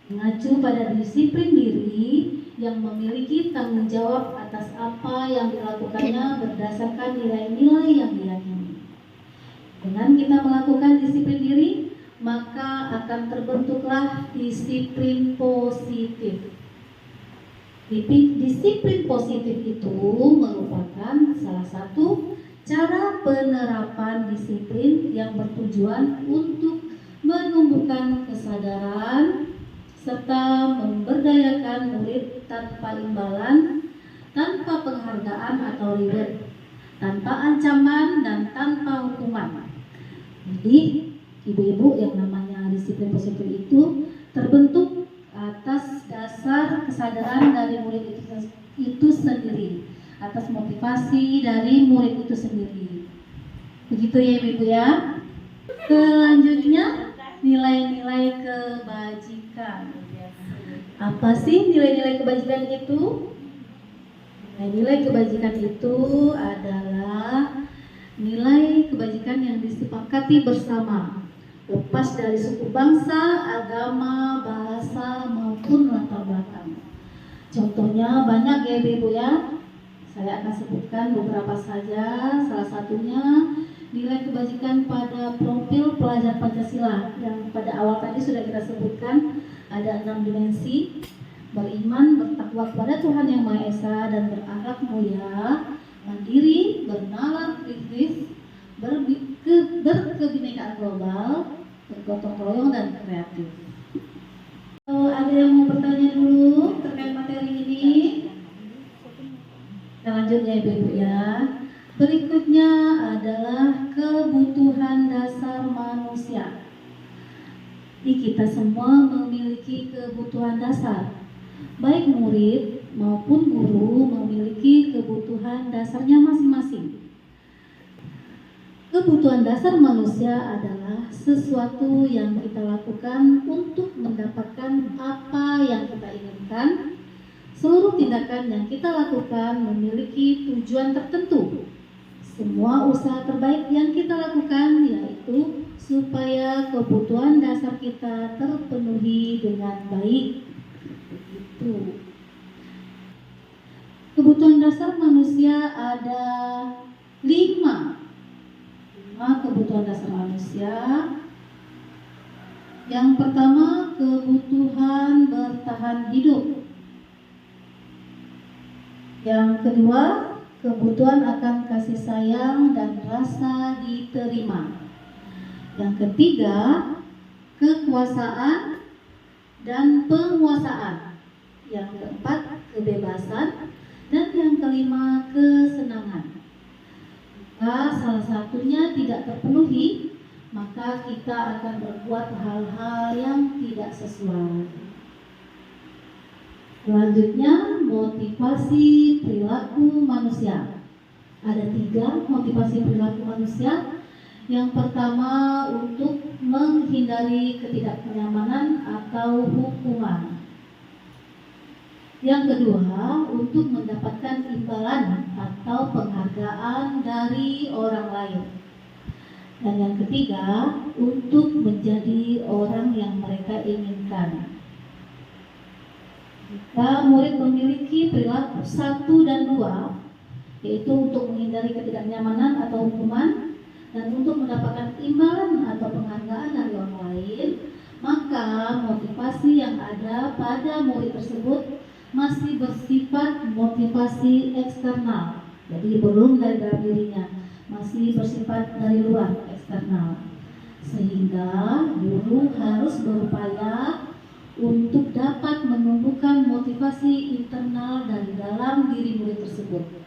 Mengacu pada disiplin diri yang memiliki tanggung jawab atas apa yang dilakukannya berdasarkan nilai-nilai yang diyakini. Dengan kita melakukan disiplin diri, maka akan terbentuklah disiplin positif. Disiplin positif itu merupakan salah satu cara penerapan disiplin yang bertujuan untuk menumbuhkan kesadaran serta memberdayakan murid tanpa imbalan, tanpa penghargaan atau reward, tanpa ancaman dan tanpa hukuman. Jadi ibu-ibu, yang namanya disiplin positif itu terbentuk atas dasar kesadaran dari murid itu sendiri, atas motivasi dari murid itu sendiri. Begitu ya ibu ya. Selanjutnya, nilai-nilai kebajikan. Apa sih nilai-nilai kebajikan itu? Nilai kebajikan itu adalah nilai kebajikan yang disepakati bersama, lepas dari suku bangsa, agama, bahasa maupun latar belakang. Contohnya banyak ya ibu ya. Saya akan sebutkan beberapa saja. Salah satunya nilai kebajikan pada profil pelajar Pancasila yang pada awal tadi sudah kita sebutkan. Ada 6 dimensi: beriman, bertakwa kepada Tuhan Yang Maha Esa dan berakhlak mulia, mandiri, bernalar kritis, berkebinekaan global, bergotong royong dan kreatif. Ada yang mau bertanya dulu terkait materi ini? Selanjutnya ibu-ibu ya. Berikutnya adalah kebutuhan dasar manusia. Jadi kita semua memiliki kebutuhan dasar. Baik murid maupun guru memiliki kebutuhan dasarnya masing-masing. Kebutuhan dasar manusia adalah sesuatu yang kita lakukan untuk mendapatkan apa yang kita inginkan. Seluruh tindakan yang kita lakukan memiliki tujuan tertentu. Semua usaha terbaik yang kita lakukan yaitu supaya kebutuhan dasar kita terpenuhi dengan baik. Begitu. Kebutuhan dasar manusia ada 5 kebutuhan dasar manusia. Yang pertama, kebutuhan bertahan hidup. Yang kedua, kebutuhan akan kasih sayang dan rasa diterima. Yang ketiga, kekuasaan dan penguasaan. Yang keempat, kebebasan. Dan yang kelima, kesenangan. Jika salah satunya tidak terpenuhi, maka kita akan berbuat hal-hal yang tidak sesuai. Selanjutnya, motivasi perilaku manusia. Ada 3 motivasi perilaku manusia. Yang pertama, untuk menghindari ketidaknyamanan atau hukuman. Yang kedua, untuk mendapatkan imbalan atau penghargaan dari orang lain. Dan yang ketiga, untuk menjadi orang yang mereka inginkan. Jika murid memiliki perilaku 1 dan 2, yaitu untuk menghindari ketidaknyamanan atau hukuman dan untuk mendapatkan imbalan atau penghargaan dari orang lain, maka motivasi yang ada pada murid tersebut masih bersifat motivasi eksternal, jadi belum dari dalam dirinya, masih bersifat dari luar, eksternal. Sehingga guru harus berupaya untuk dapat menumbuhkan motivasi internal dari dalam diri murid tersebut,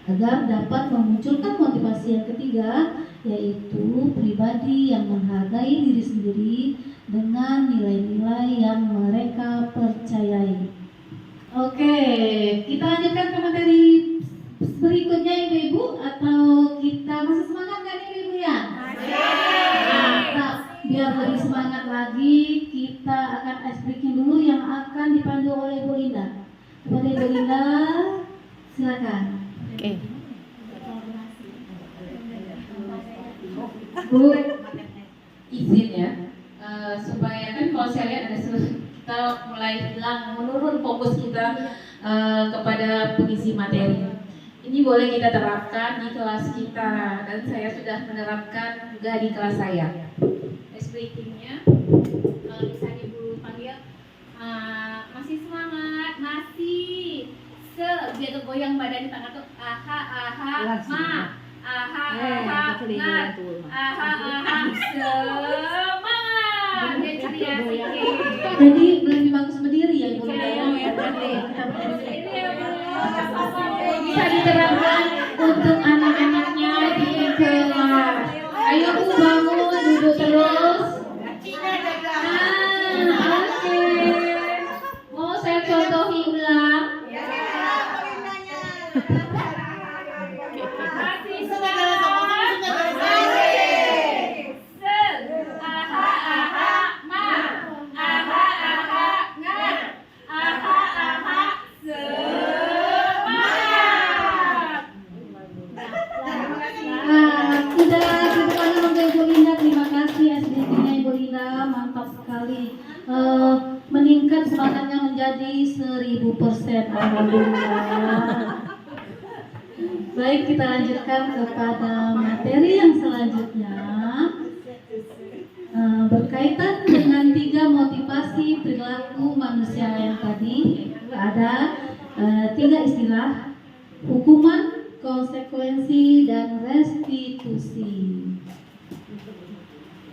agar dapat memunculkan motivasi yang ketiga, yaitu pribadi yang menghargai diri sendiri dengan nilai-nilai yang mereka percayai. Oke, kita lanjutkan ke materi berikutnya Ibu-ibu, atau kita masih semangat kan Ibu-ibu ya? Nah, biar lebih semangat lagi, kita akan ice breaking dulu yang akan dipandu oleh Bu Linda. Kepada Ibu Linda, silakan. Oke. Bu, izin ya, supaya kan kalau saya lihat ada kita mulai hilang, menurun fokus kita kepada pengisi materi. Ini boleh kita terapkan di kelas kita, dan saya sudah menerapkan juga di kelas saya. Ice breaking-nya bisa Ibu panggil, masih semangat, masih biar goyang badan di tangan tuh, aha aha ma, aha aha ngat, aha aha semangat. Jadi lebih bagus berdiri ya Ibu ya. Bisa diterapkan untuk anak-anaknya di kelas. Ayo Bu, bangun, duduk terus. Oke. Mau saya contohi ulang? Masih semangat. Meningkat semangatnya menjadi 1000%. Alhamdulillah. Baik, kita lanjutkan kepada materi yang selanjutnya, berkaitan dengan 3 motivasi perilaku manusia yang tadi. Ada 3 istilah: hukuman, konsekuensi, dan restitusi.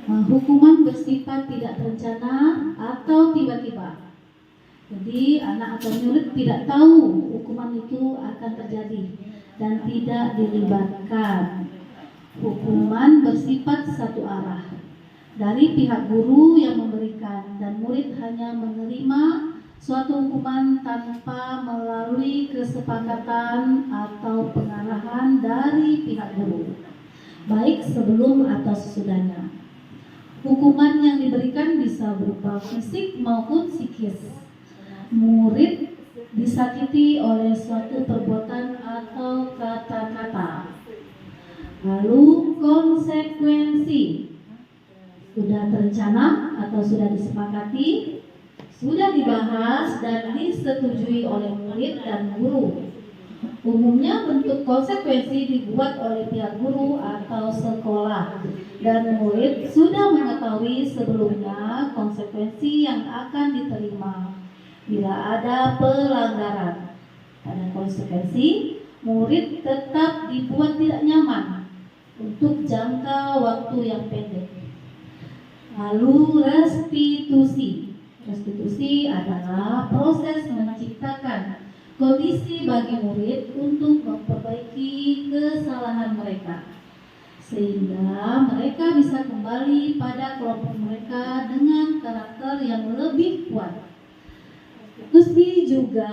Hukuman bersifat tidak terencana atau tiba-tiba. Jadi anak atau murid tidak tahu hukuman itu akan terjadi dan tidak dilibatkan. Hukuman bersifat satu arah dari pihak guru yang memberikan, dan murid hanya menerima suatu hukuman tanpa melalui kesepakatan atau pengarahan dari pihak guru, baik sebelum atau sesudahnya. Hukuman yang diberikan bisa berupa fisik maupun psikis. Murid disakiti oleh suatu perbuatan atau kata-kata. Lalu konsekuensi sudah terencana atau sudah disepakati, sudah dibahas dan disetujui oleh murid dan guru. Umumnya bentuk konsekuensi dibuat oleh pihak guru atau sekolah dan murid sudah mengetahui sebelumnya konsekuensi yang akan diterima bila ada pelanggaran. Pada konsekuensi, murid tetap dibuat tidak nyaman untuk jangka waktu yang pendek. Lalu restitusi. Restitusi adalah proses menciptakan kondisi bagi murid untuk memperbaiki kesalahan mereka sehingga mereka bisa kembali pada kelompok mereka dengan karakter yang lebih kuat. Restitusi juga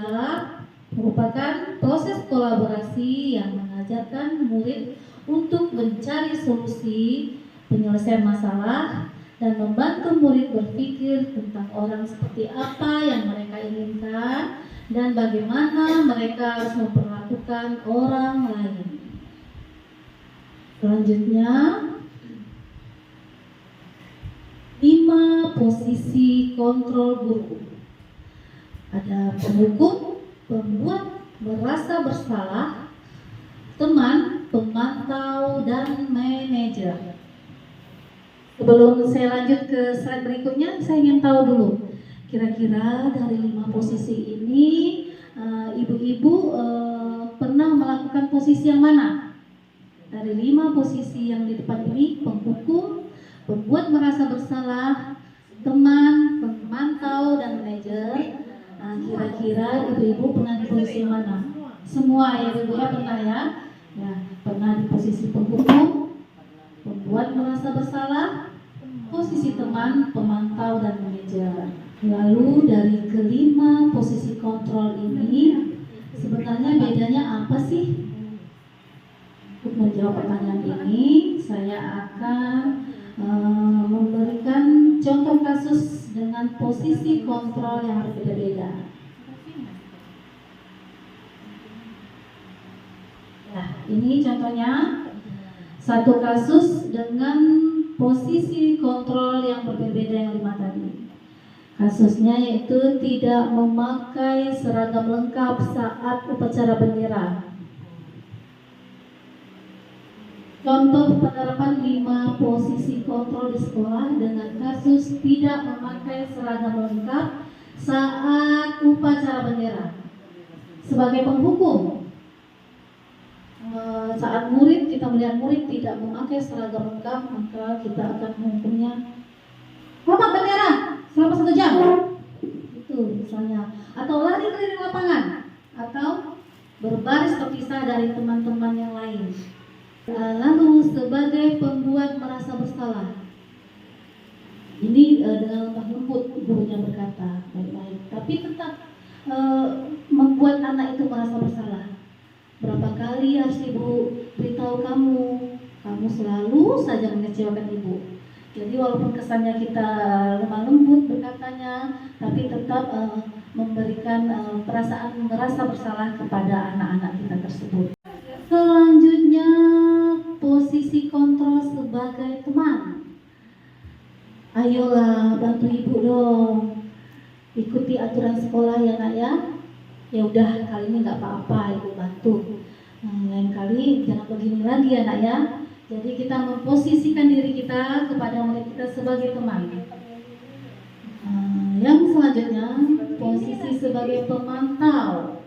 merupakan proses kolaborasi yang mengajarkan murid untuk mencari solusi penyelesaian masalah dan membantu murid berpikir tentang orang seperti apa yang mereka inginkan dan bagaimana mereka harus memperlakukan orang lain. Selanjutnya, 5 posisi kontrol guru. Ada penghukum, pembuat merasa bersalah, teman, pemantau, dan manajer. Sebelum saya lanjut ke slide berikutnya, saya ingin tahu dulu, kira-kira dari 5 posisi ini, ibu-ibu pernah melakukan posisi yang mana? Dari 5 posisi yang di depan ini, penghukum, pembuat merasa bersalah, teman, pemantau, dan manajer. Kira-kira ibu-ibu pernah di posisi mana? Semua ya ibu-ibu pernah ya? Ya, pernah di posisi penghukum, pembuat merasa bersalah, posisi teman, pemantau, dan manajer. Lalu dari kelima posisi kontrol ini sebenarnya bedanya apa sih? Untuk menjawab pertanyaan ini, saya akan memberikan contoh kasus dengan posisi kontrol yang berbeda-beda. Nah, ini contohnya satu kasus dengan posisi kontrol yang berbeda yang 5 tadi. Kasusnya yaitu tidak memakai seragam lengkap saat upacara bendera. Contoh penerapan 5 posisi kontrol di sekolah dengan kasus tidak memakai seragam lengkap saat upacara bendera. Sebagai penghukum, saat kita melihat murid tidak memakai seragam lengkap, maka kita akan menghukumnya hormat bendera selama 1 jam. Itu misalnya. Atau lari keliling lapangan, atau berbaris terpisah dari teman-teman yang lain. Lalu sebagai pembuat merasa bersalah, ini dengan lemah lembut gurunya berkata baik-baik, tapi tetap membuat anak itu merasa bersalah. Berapa kali harus ibu beritahu kamu selalu saja mengecewakan ibu. Jadi walaupun kesannya kita lemah lembut berkatanya, tapi tetap memberikan perasaan merasa bersalah kepada anak-anak kita tersebut. Selanjutnya, posisi kontrol sebagai teman. Ayolah bantu ibu dong, ikuti aturan sekolah ya nak ya. Ya udah kali ini nggak apa-apa ibu bantu. Lain kali jangan begini lagi ya nak ya. Jadi kita memposisikan diri kita kepada murid kita sebagai teman. Yang selanjutnya, posisi sebagai pemantau.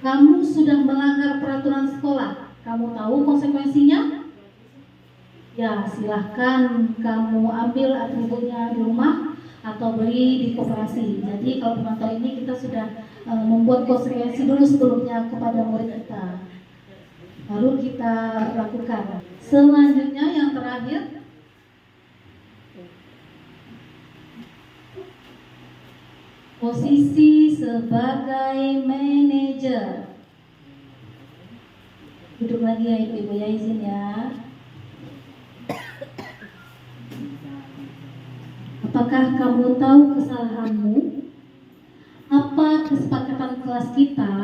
Kamu sudah melanggar peraturan sekolah, kamu tahu konsekuensinya? Ya, silahkan kamu ambil atributnya di rumah atau beli di koperasi. Jadi kalau pemantau ini kita sudah membuat konsekuensi dulu sebelumnya kepada murid kita, lalu kita lakukan. Selanjutnya yang terakhir, posisi sebagai manajer. Duduk lagi ya ibu-ibu ya, izin ya. Apakah kamu tahu kesalahanmu? Apa kesepakatan kelas kita?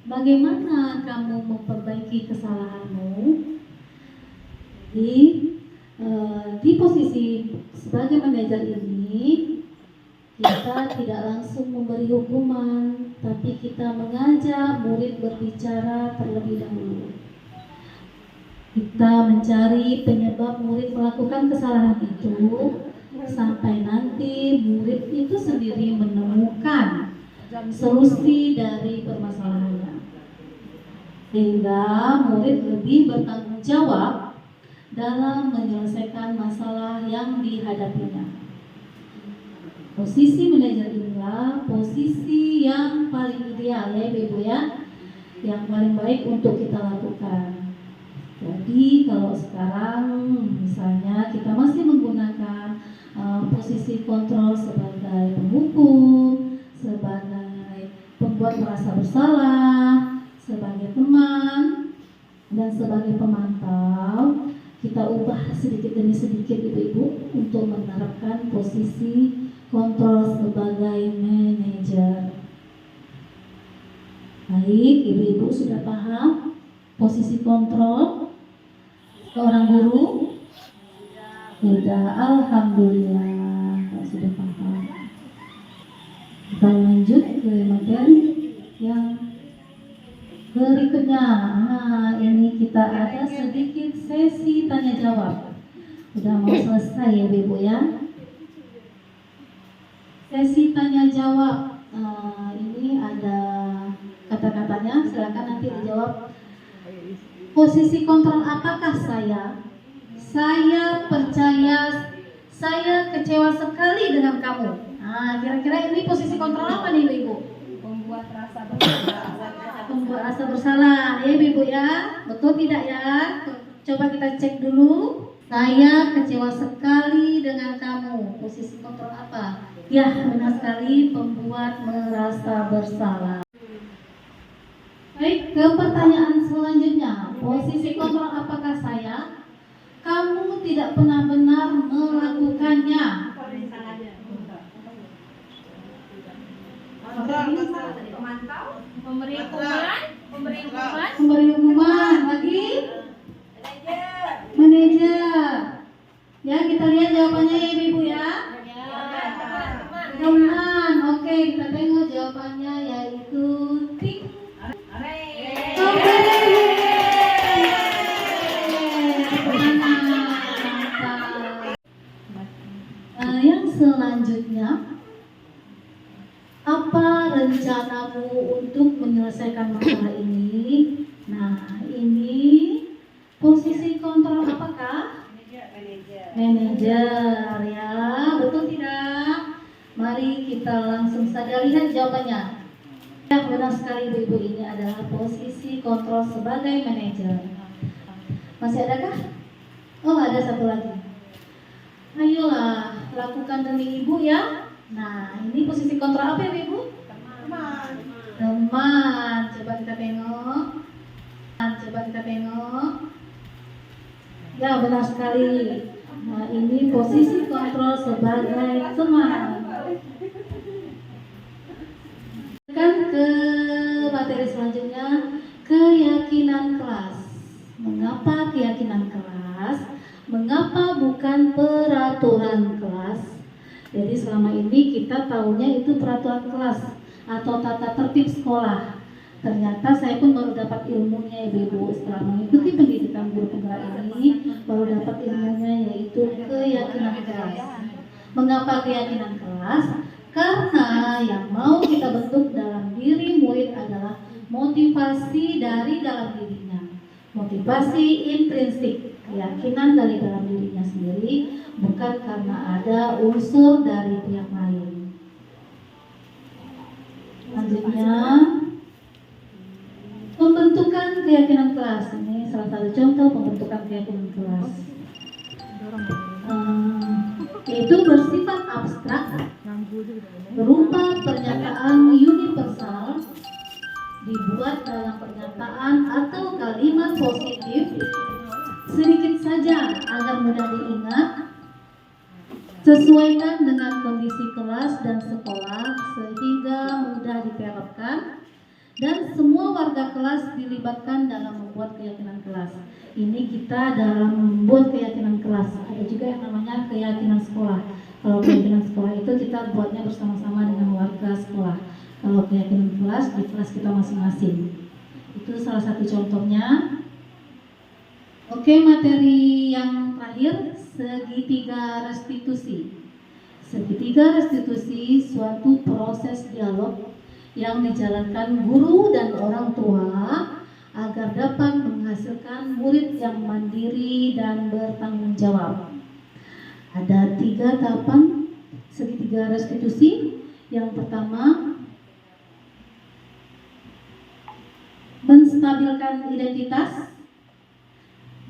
Bagaimana kamu memperbaiki kesalahanmu? Di posisi sebagai manajer ini, kita tidak langsung memberi hukuman, tapi kita mengajak murid berbicara terlebih dahulu. Kita mencari penyebab murid melakukan kesalahan itu sampai nanti murid itu sendiri menemukan solusi dari permasalahannya, sehingga murid lebih bertanggung jawab dalam menyelesaikan masalah yang dihadapinya. Posisi manajer inilah posisi yang paling ideal ya Ibu ya, yang paling baik untuk kita lakukan. Jadi kalau sekarang misalnya kita masih menggunakan posisi kontrol sebagai penghukum, sebagai pembuat merasa bersalah, sebagai teman, dan sebagai pemantau, kita ubah sedikit demi sedikit Ibu-Ibu untuk menerapkan posisi kontrol sebagai manajer. Baik, Ibu-Ibu sudah paham posisi kontrol seorang guru? Sudah, alhamdulillah sudah paham. Kita lanjut ke materi yang berikutnya. Ini kita ada sedikit sesi tanya jawab. Sudah mau selesai ya Ibu ya. Sesi tanya jawab. Ini ada kata-katanya, silakan nanti dijawab. Posisi kontrol apakah saya? Saya percaya, saya kecewa sekali dengan kamu. Kira-kira ini posisi kontrol apa nih Ibu? Membuat rasa bersalah. Membuat rasa bersalah ya Ibu ya. Betul tidak ya? Coba kita cek dulu. Saya kecewa sekali dengan kamu. Posisi kontrol apa? Ya, benar sekali, pembuat merasa bersalah. Baik, ke pertanyaan selanjutnya. Posisi kontrol apakah saya? Kamu tidak pernah benar melakukannya. Pemantau, memberi hukuman, Memberi hukuman lagi. Manajer. Ya, kita lihat jawabannya ya Ibu ya. Teman. Oke, kita tengok jawabannya yaitu tik. Yang selanjutnya, apa rencanamu untuk menyelesaikan masalah ini? Nah, ini posisi kontrol apakah? Manajer ya, betul tidak? Mari kita langsung saja lihat jawabannya. Yang benar sekali Ibu-Ibu, ini adalah posisi kontrol sebagai manajer. Masih adakah? Oh, ada satu lagi. Ayolah, lakukan demi Ibu ya. Nah, ini posisi kontrol apa ya Ibu? Teman. Coba kita tengok. Ya, benar sekali. Nah, ini posisi kontrol sebagai teman. Kan ke materi selanjutnya, keyakinan kelas. Mengapa keyakinan kelas? Mengapa bukan peraturan kelas? Jadi selama ini kita tahunya itu peraturan kelas atau tata tertib sekolah. Ternyata saya pun baru dapat ilmunya Ibu-Ibu setelah mengikuti pendidikan guru penggerak ini, baru dapat ilmunya yaitu keyakinan kelas. Mengapa keyakinan kelas? Karena yang mau kita bentuk dalam diri murid adalah motivasi dari dalam dirinya. Motivasi intrinsik, keyakinan dari dalam dirinya sendiri, bukan karena ada unsur dari pihak lain. Selanjutnya, pembentukan keyakinan kelas. Ini salah satu contoh pembentukan keyakinan kelas. Yaitu bersifat abstrak, berupa pernyataan universal, dibuat dalam pernyataan atau kalimat positif, sedikit saja agar mudah diingat, sesuaikan dengan kondisi kelas dan sekolah sehingga mudah diterapkan, dan semua warga kelas dilibatkan dalam membuat keyakinan kelas. Ini kita dalam membuat keyakinan kelas. Ada juga yang namanya keyakinan sekolah. Kalau keyakinan sekolah itu kita buatnya bersama-sama dengan warga sekolah. Kalau keyakinan kelas di kelas kita masing-masing. Itu salah satu contohnya. Oke, materi yang terakhir, segitiga restitusi. Segitiga restitusi suatu proses dialog yang dijalankan guru dan orang tua agar dapat menghasilkan murid yang mandiri dan bertanggung jawab. Ada 3 tahapan segitiga restitusi. Yang pertama, menstabilkan identitas.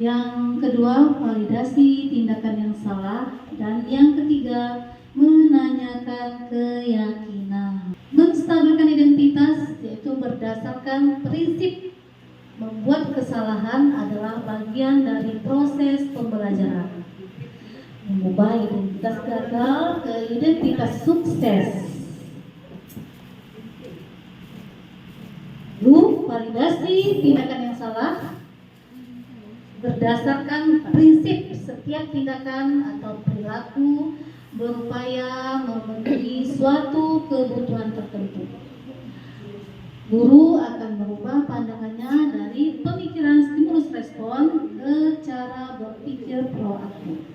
Yang kedua, validasi tindakan yang salah. Dan yang ketiga, menanyakan keyakinan. Menstabilkan identitas yaitu berdasarkan prinsip membuat kesalahan adalah bagian dari proses pembelajaran. Mengubah identitas gagal ke identitas sukses. Lalu, validasi tindakan yang salah berdasarkan prinsip setiap tindakan atau perilaku berupaya memenuhi suatu kebutuhan tertentu. Guru akan merubah pandangannya dari pemikiran stimulus respon ke cara berpikir proaktif.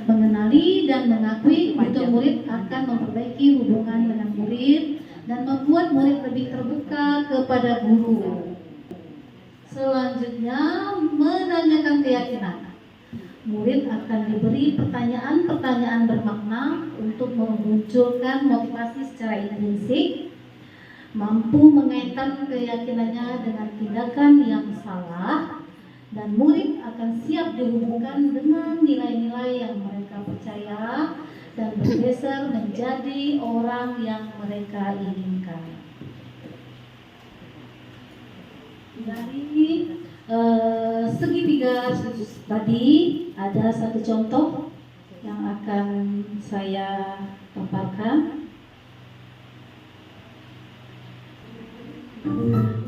Mengenali dan mengakui kebutuhan murid akan memperbaiki hubungan dengan murid dan membuat murid lebih terbuka kepada guru. Selanjutnya, menanyakan keyakinan. Murid akan diberi pertanyaan-pertanyaan bermakna untuk memunculkan motivasi secara intrinsik, mampu mengaitkan keyakinannya dengan tindakan yang salah, dan murid akan siap dihubungkan dengan nilai-nilai yang mereka percaya dan bergeser menjadi orang yang mereka inginkan. Dari segitiga tadi ada satu contoh yang akan saya paparkan.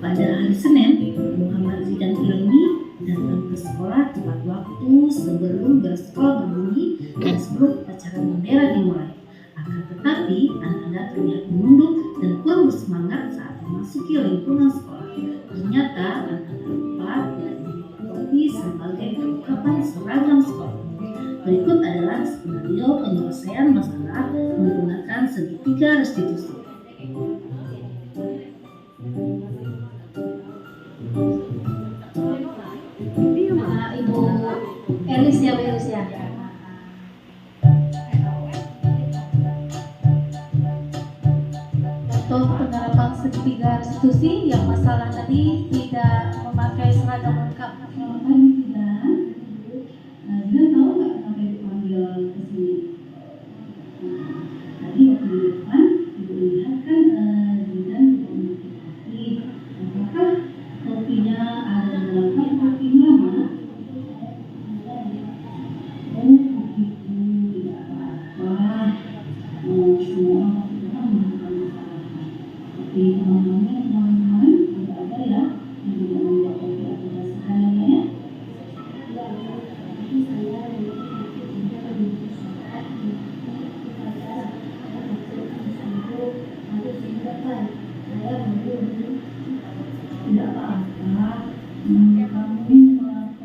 Pada hari Senin, Muhammad Zidan Ilmi datang ke sekolah tepat waktu sebelum bersekolah berbunyi dan sebelum acara bendera dimulai. Akan tetapi, anak-anak terlihat menunduk dan kurang bersemangat saat memasuki lingkungan sekolah. Ternyata anak-anak lupa dan mengikuti sebagai kelengkapan seragam sekolah. Berikut adalah skenario penyelesaian masalah menggunakan segitiga restitusi. Ibu Elis ya, Bu Elis ya. Contoh penerapan segitiga restitusi yang masalah tadi tidak memakai seragam lengkap. Dia tahu nggak sampai dipanggil ke sini? Tadi waktu di depan ibu lihat kan Zidan mengikuti. Apakah topinya ada dalam topi lama? Oh begitu, tidak apa-apa. Semua orang melakukan kesalahan. Tapi teman-teman tidak ada ya yang tidak membuat topi atau dasarnya ya. Tidak apa-apa. Kamu melakukan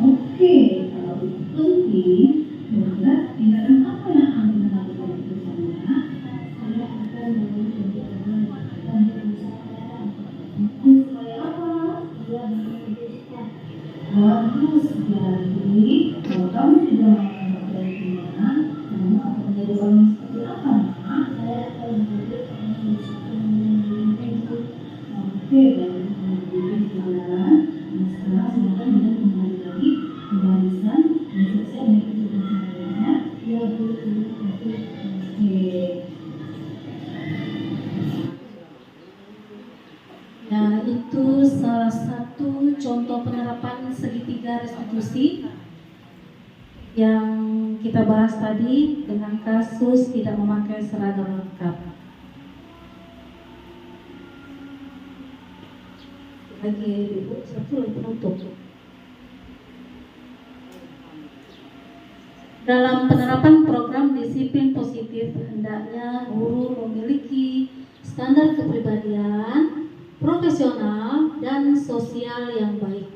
Oke, kalau itu penting, kira-kira tindakan apa yang akan dilakukan bersama? Saya akan menjadi orang yang 3 restitusi yang kita bahas tadi dengan kasus tidak memakai seragam lengkap. Lagi Ibu, satu lagi penutup. Dalam penerapan program disiplin positif, hendaknya guru memiliki standar kepribadian, profesional, dan sosial yang baik,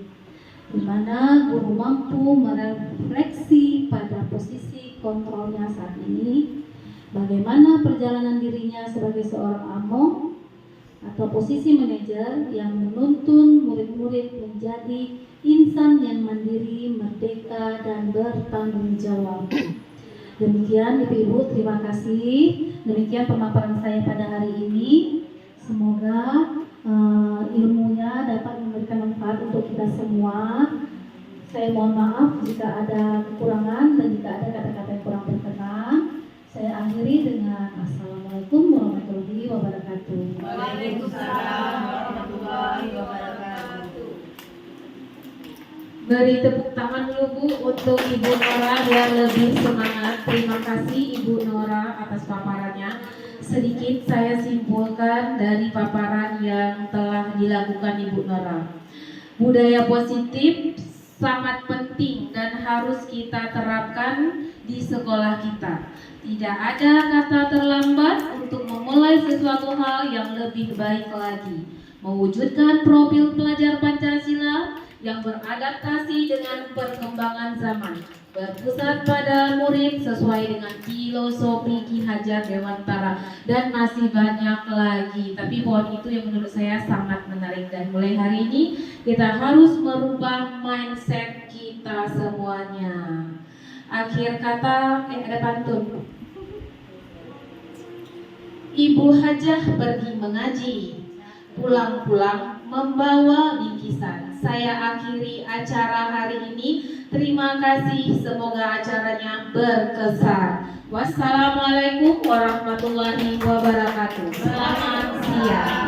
di mana guru mampu merefleksi pada posisi kontrolnya saat ini, bagaimana perjalanan dirinya sebagai seorang AMO atau posisi manajer yang menuntun murid-murid menjadi insan yang mandiri, merdeka, dan bertanggung jawab. Demikian Ibu-Ibu, terima kasih. Demikian pemaparan saya pada hari ini. Semoga ilmunya dapat memberikan manfaat untuk kita semua. Saya mohon maaf jika ada kekurangan dan jika ada kata-kata yang kurang berkenan. Saya akhiri dengan Assalamualaikum warahmatullahi wabarakatuh. Waalaikumsalam warahmatullahi wabarakatuh. Beri tepuk tangan dulu Bu untuk Ibu Nora biar lebih semangat. Terima kasih Ibu Nora atas paparannya. Sedikit saya simpulkan dari paparan yang telah dilakukan Ibu Nora. Budaya positif sangat penting dan harus kita terapkan di sekolah kita. Tidak ada kata terlambat untuk memulai sesuatu hal yang lebih baik lagi. Mewujudkan profil pelajar Pancasila yang beradaptasi dengan perkembangan zaman, berpusat pada murid sesuai dengan filosofi Ki Hajar Dewantara, dan masih banyak lagi. Tapi poin itu yang menurut saya sangat menarik, dan mulai hari ini kita harus merubah mindset kita semuanya. Akhir kata, ada pantun. Ibu Hajah pergi mengaji, pulang-pulang membawa bingkisan. Saya akhiri acara hari ini. Terima kasih, semoga acaranya berkesan. Wassalamualaikum warahmatullahi wabarakatuh. Selamat siang.